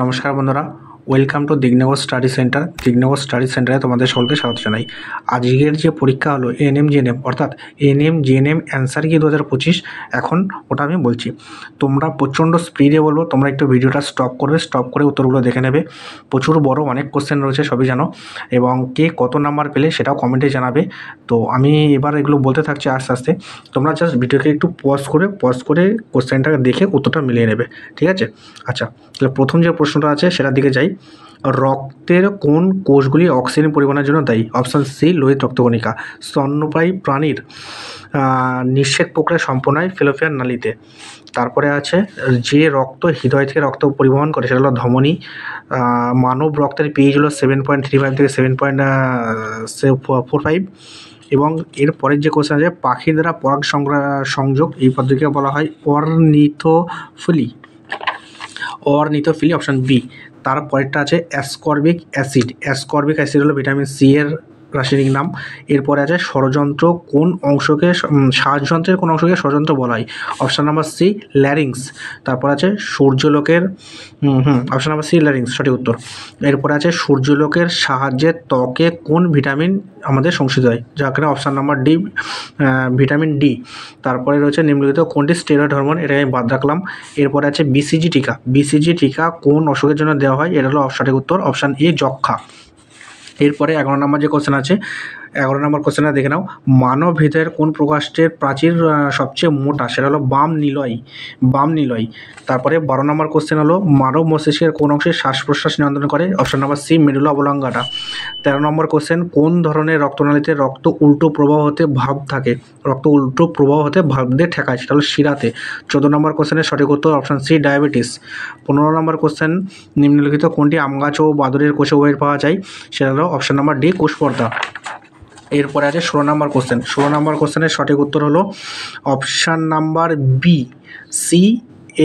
নমস্কার বন্ধুরা, welcome to Dignagar study centre. Dignagar study সেন্টারে তোমাদের সকলকে স্বাগত জানাই। আজকের যে পরীক্ষা হলো এএনএম জিএনএম, অর্থাৎ এএনএম জিএনএম অ্যান্সার কি 2025, এখন ওটা আমি বলছি। তোমরা প্রচণ্ড স্পিডে বলবো, তোমরা একটু ভিডিওটা স্টপ করবে, স্টপ করে উত্তরগুলো দেখে নেবে। প্রচুর বড় অনেক কোশ্চেন রয়েছে, সবই জানো, এবং কে কত নাম্বার পেলে সেটাও কমেন্টে জানাবে। তো আমি এবার এগুলো বলতে থাকছি আস্তে আস্তে, তোমরা জাস্ট ভিডিওকে একটু পজ করে কোশ্চেনটাকে দেখে উত্তরটা মিলিয়ে নেবে, ঠিক আছে? আচ্ছা, তাহলে প্রথম যে প্রশ্নটা আছে সেটার দিকে যাই। রক্তের কোন কোষগুলি অক্সিজেন পরিবহনের জন্য দায়ী? অপশান সি, লোহিত রক্তকণিকা। স্তন্যপায়ী প্রাণীর নিঃশেক প্রক্রিয়া সম্পন্ন হয় ফিলোপিয়ান নালীতে। তারপরে আছে যে রক্ত হৃদয় থেকে রক্ত পরিবহন করে সেটা হলো ধমনী। মানব রক্তের পিএইচ হলো 7.35 থেকে 7.45। এবং এর পরের যে কোশ্চেন আছে, পাখির দ্বারা পরাগ সংযোগ এই পদ্ধতিকে বলা হয় অর্নিথোফিলি। Option B. তারপরেরটা আছে অ্যাসকর্বিক অ্যাসিড। অ্যাসকর্বিক অ্যাসিড হলো ভিটামিন সি এর রাসায়নিক নাম। এরপরে আছে ষড়যন্ত্র কোন অংশকে শ্বাসযন্ত্রের কোন অংশকে ষড়যন্ত্র বলা হয়? Option number C, larynx. তারপর আছে সূর্যালোকের অপশান নাম্বার সি, ল্যারিংস সঠিক উত্তর। এরপরে আছে সূর্যালোকের সাহায্যে ত্বকে কোন ভিটামিন আমাদের সংশ্লেষিত হয়? যাকে option number D, vitamin D. তারপরে রয়েছে নিম্নলিখিত কোনটি স্টেরয়েড হরমোন, এটা আমি বাদ রাখলাম। এরপরে আছে বিসিজি টিকা। বিসিজি টিকা কোন অসুখের জন্য দেওয়া হয়? এটা হলো সঠিক উত্তর, অপশান এ, যক্ষা। এরপরে 11 নম্বর যে কোশ্চেন আছে, 11 নম্বর কোশ্চেনটা দেখে নাও। মানব হৃদয়ের কোন প্রকাষ্ঠের প্রাচীর সবচেয়ে মোটা? সেটা হলো বাম নিলয়। তারপরে 12 নম্বর কোশ্চেন হলো মানব মস্তিষ্কের কোন অংশে শ্বাস প্রশ্বাস নিয়ন্ত্রণ করে? Option number C, medulla oblongata. 13 নম্বর কোশ্চেন, কোন ধরনের রক্তনালীতে রক্ত উল্টো প্রবাহ হতে ভাব দিয়ে ঠেকায়? সেটা হলো শিরাতে। 14 নম্বর কোশ্চেনের সঠিক উত্তর অপশন সি, ডায়াবেটিস। 15 নম্বর কোশ্চেন, নিম্নলিখিত কোনটি আম গাছ ও বাদুড়ের কোষে ওয়ের পাওয়া যায়? সেটা হলো অপশন নাম্বার ডি, কোষপর্দা। এরপরে আছে 16 নম্বর কোশ্চেন। 16 নম্বর কোশ্চেনের সঠিক উত্তর হলো option number B, C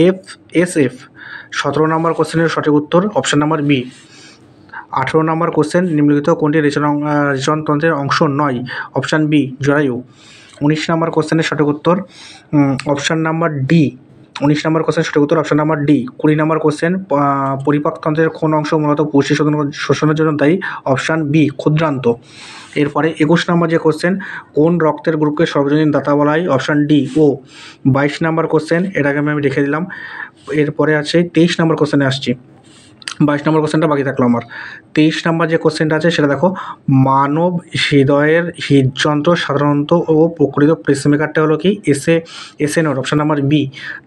F S F. 17 নম্বর কোশ্চেনের সঠিক উত্তর অপশান নাম্বার বি। 18 নম্বর কোশ্চেন, নিম্নলিখিত কোনটি রেচনতন্ত্রের অংশ নয়? অপশান বি, জরায়ু। 19 নম্বর কোশ্চেনের সঠিক উত্তর অপশান নাম্বার ডি। 19 নম্বর কোশ্চেন সঠিক উত্তর অপশান নাম্বার ডি। 20 নম্বর কোশ্চেন, পরিপাকতন্ত্রের কোন অংশ মূলত পুষ্টি শোষণের জন্য দায়ী? অপশান বি, ক্ষুদ্রান্ত। এরপরে 21 নম্বর যে কোশ্চেন, কোন রক্তের গ্রুপকে সর্বজনীন দাতা বলা হয়? অপশান ডি, ও। 22 নম্বর কোশ্চেন, এটাকে আমি রেখে দিলাম। এরপরে আছে 23 নম্বর কোশ্চেনে আসছি। 22 নম্বর কোশ্চেনটা বাকি থাকলো আমার। 23 নম্বর যে কোশ্চেনটা আছে সেটা দেখো, মানব হৃদয়ের হৃদযন্ত্র সাধারণত ও প্রকৃত পেসমেকারটা হলো কি? SA node, option number B.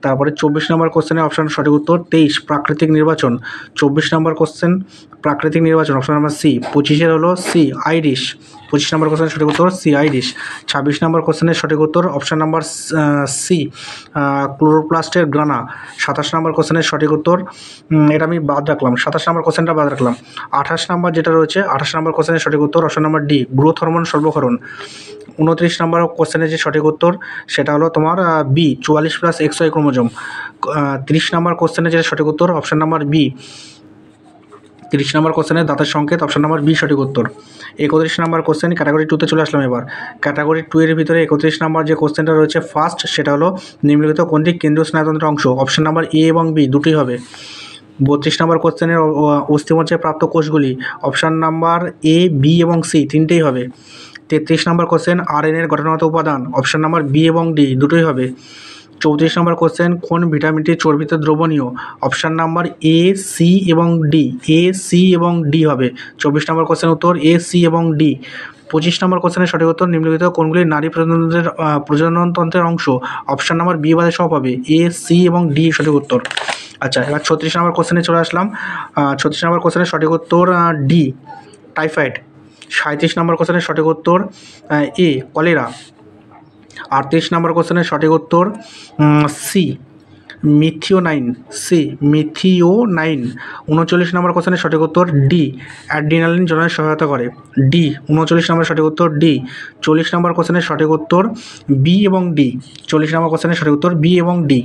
তারপরে 24 নম্বর কোশ্চেনের অপশান সঠিক উত্তর 23, প্রাকৃতিক নির্বাচন। 24 নম্বর কোশ্চেন, প্রাকৃতিক নির্বাচন, অপশান নাম্বার সি। 25 হলো সি, আইরিশ। 25 নম্বর কোশ্চেনের সঠিক উত্তর সি, আইরিশ। 26 নম্বর কোশ্চেনের সঠিক উত্তর অপশান নাম্বার সি, ক্লোরোপ্লাস্টের গ্রানা। 27 নম্বর কোশ্চেনের সঠিক উত্তর, এটা আমি বাদ রাখলাম, 27 নম্বর কোশ্চেনটা বাদ রাখলাম। 28 নম্বর যেটা রয়েছে, 28 নম্বর কোশ্চেনের সঠিক উত্তর option number D, growth hormone সর্বক্ষরণ। 29 নম্বর কোশ্চেনের যে সঠিক উত্তর সেটা হলো তোমার বি, 44+XY ক্রোমোজোম। 30 নম্বর কোশ্চেনের যে সঠিক উত্তর অপশান নাম্বার বি। 30 নম্বর কোশ্চেনের দাঁতের সংকেত, অপশান নাম্বার বি সঠিক উত্তর। 31 নম্বর কোশ্চেন, ক্যাটাগরি 2তে চলে আসলাম এবার। ক্যাটাগরি 2 এর ভিতরে 31 নম্বর যে কোশ্চেনটা রয়েছে ফার্স্ট, সেটা হলো নিম্নলিখিত কোনটি কেন্দ্রীয় স্নায়ুতন্ত্রের অংশ? অপশান নাম্বার এ এবং বি দুটোই হবে। 32 নম্বর কোশ্চেনের অস্থিমজ্জায় প্রাপ্ত কোষগুলি, অপশান নাম্বার এ, বি এবং সি তিনটেই হবে। 33 নম্বর কোশ্চেন, আরএনএর গঠনগত উপাদান, অপশান নাম্বার বি এবং ডি দুটোই হবে। 34 নম্বর কোশ্চেন, কোন ভিটামিনটি চর্বিতে দ্রবণীয়? অপশান নাম্বার এ, সি এবং ডি। এ, সি এবং ডি হবে 24 নম্বর কোশ্চেন উত্তর, এ, সি এবং ডি। 25 নম্বর কোশ্চেনের সঠিক উত্তর, নিম্নলিখিত কোনগুলি নারী প্রজননতন্ত্রের অংশ? অপশান নাম্বার বি বাদে সব হবে, এ, সি এবং ডি সঠিক উত্তর। আচ্ছা, এবার 36 নম্বর কোশ্চেনে চলে আসলাম। 36 নম্বর কোশ্চেনের সঠিক উত্তর ডি, টাইফয়েড। 37 নম্বর কোশ্চেনের সঠিক উত্তর এ, কলেরা। 38 নম্বর কোশ্চেনের সঠিক উত্তর সি, মিথিওনাইন। 39 নম্বর কোশ্চেনের সঠিক উত্তর ডি, অ্যাড্রিনালিন জননে সহায়তা করে, ডি। 39 নম্বর সঠিক উত্তর ডি। 40 নম্বর কোশ্চেনের সঠিক উত্তর বি এবং ডি। 40 নম্বর কোশ্চেনের সঠিক উত্তর বি এবং ডি।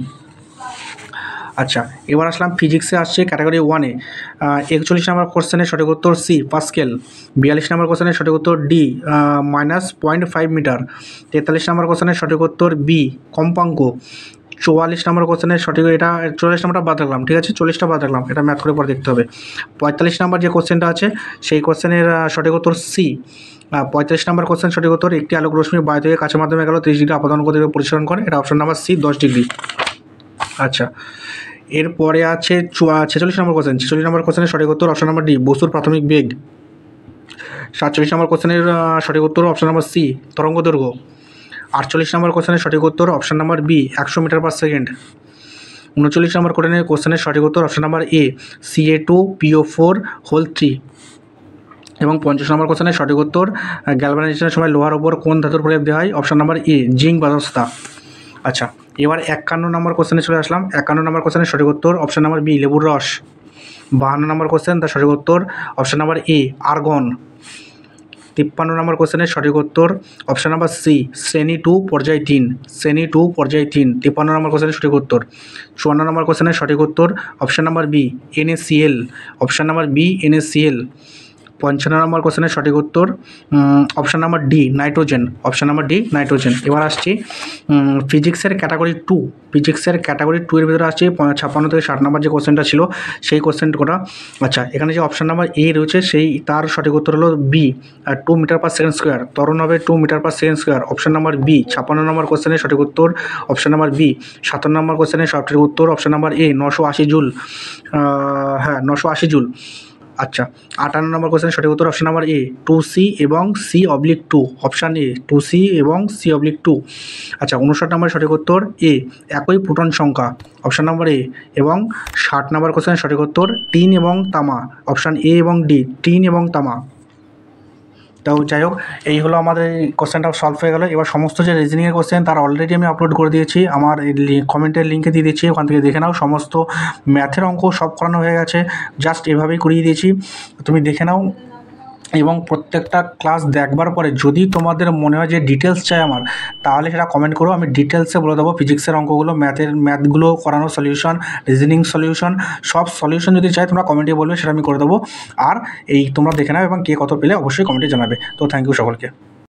আচ্ছা, এবার আসলাম ফিজিক্সে, আসছে ক্যাটাগরি 1-এ। 41 নম্বর কোশ্চেনের সঠিক উত্তর সি, পাস্কেল। 42 নম্বর কোশ্চেনের সঠিক উত্তর ডি, -0.5 মিটার। 43 নম্বর কোশ্চেনের সঠিক উত্তর বি, কম্পাঙ্ক। 44 নম্বর কোশ্চেনের সঠিক, এটা 44 নম্বরটা বাদ রাখলাম, ঠিক আছে, 40টা বাদ রাখলাম, এটা ম্যাথ করে পরে দেখতে হবে। 45 নম্বর যে কোশ্চেনটা আছে সেই কোশ্চেনের সঠিক উত্তর সি। 45 নম্বর কোশ্চেন সঠিক উত্তর, একটি আলোক রশ্মি বায়ু থেকে কাছের মাধ্যমে গেল 30 ডিগ্রি আপাতন গতিতে পরিচালন করে, এটা অপশন নাম্বার সি 10 ডিগ্রি। আচ্ছা, এরপরে আছে 46 নম্বর কোশ্চেন। 46 নম্বর কোশ্চেনের সঠিক উত্তর অপশন নাম্বার ডি, বস্তুর প্রাথমিক বেগ। 47 নম্বর কোশ্চেনের সঠিক উত্তর অপশন নাম্বার সি, তরঙ্গ দৈর্ঘ্য। 48 নম্বর কোশ্চেনের সঠিক উত্তর option number B, 100 metre per second. 39 নম্বর কোশ্চেনের সঠিক উত্তর option number A, Ca2PO4 whole 3। এবং 50 নম্বর কোশ্চেনের সঠিক উত্তর, গ্যালভানাইজেশনের সময় লোহার ওপর কোন ধাতুর প্রলেপ দেওয়া হয়, অপশন নাম্বার এ, জিঙ্ক বা দস্তা। আচ্ছা, এবার 51 নম্বর কোশ্চেনে চলে আসলাম। 51 নম্বর কোশ্চেনের সঠিক উত্তর অপশন নাম্বার বি, লেবুর রস। 52 নম্বর কোশ্চেন, তার সঠিক উত্তর অপশন নাম্বার এ, আর্গন। 53 নম্বর কোশ্চেনের সঠিক উত্তর অপশন নাম্বার সি, শ্রেণী 2 পর্যায় 3। শ্রেণী 2 পর্যায় 3, 53 নম্বর কোশ্চেনের সঠিক উত্তর। 54 নম্বর কোশ্চেনের সঠিক উত্তর option number B, NaCl। Option number B, NaCl। 55 নম্বর কোশ্চেনের সঠিক উত্তর option number D, nitrogen. Option number D, nitrogen. এবার আসছি ফিজিক্সের ক্যাটাগরি 2। ফিজিক্সের ক্যাটাগরি 2 এর ভিতরে আসছে 56 থেকে 60 নম্বর যে কোশ্চেনটা ছিল সেই কোশ্চেনটা। আচ্ছা, এখানে যে অপশন নাম্বার এ রয়েছে সেই তার সঠিক উত্তর হলো B, 2 metre per second square. ত্বরণ হবে 2 metre per second square, option number B. 56 নম্বর কোশ্চেনের সঠিক উত্তর অপশন নাম্বার বি। 57 নম্বর কোশ্চেনের সঠিক উত্তর অপশন নাম্বার এ, 980 জুল। হ্যাঁ, 980 জুল। আচ্ছা, 58 নম্বর কোশ্চেনের সঠিক উত্তর অপশন নাম্বার এ, 2C এবং C/2। অপশান এ, 2C এবং C/2। আচ্ছা, 59 নম্বর সঠিক উত্তর এ, একই প্রোটন সংখ্যা। Option number A. এবং 60 নম্বর কোশ্চেনের সঠিক উত্তর টিন এবং তামা। অপশান এ এবং ডি, টিন এবং তামা। তো যাই হোক, এই হলো আমাদের এই কোশ্চেনটা সলভ হয়ে গেল। এবার সমস্ত যে রিজনিংয়ের কোশ্চেন তার অলরেডি আমি আপলোড করে দিয়েছি, আমার কমেন্টের লিঙ্কে দিয়ে দিচ্ছি, ওখান থেকে দেখে নাও। সমস্ত ম্যাথের অঙ্ক সব করানো হয়ে গেছে, জাস্ট এভাবেই করিয়ে দিয়েছি, তুমি দেখে নাও। এবং প্রত্যেকটা ক্লাস দেখবার পরে যদি তোমাদের মনে হয় যে ডিটেলস চাই আমার, তাহলে সেটা কমেন্ট করো, আমি ডিটেলসে বলে দেবো ফিজিক্সের অঙ্কগুলো, ম্যাথগুলো করানো সলিউশন, রিজনিং সলিউশন, সব সলিউশন যদি চাই তোমরা কমেন্টে বলবে, সেটা আমি করে দেবো। আর এই তোমরা দেখে নাও এবং কে কত পেলে অবশ্যই কমেন্টে জানাবে। তো থ্যাংক ইউ সকলকে।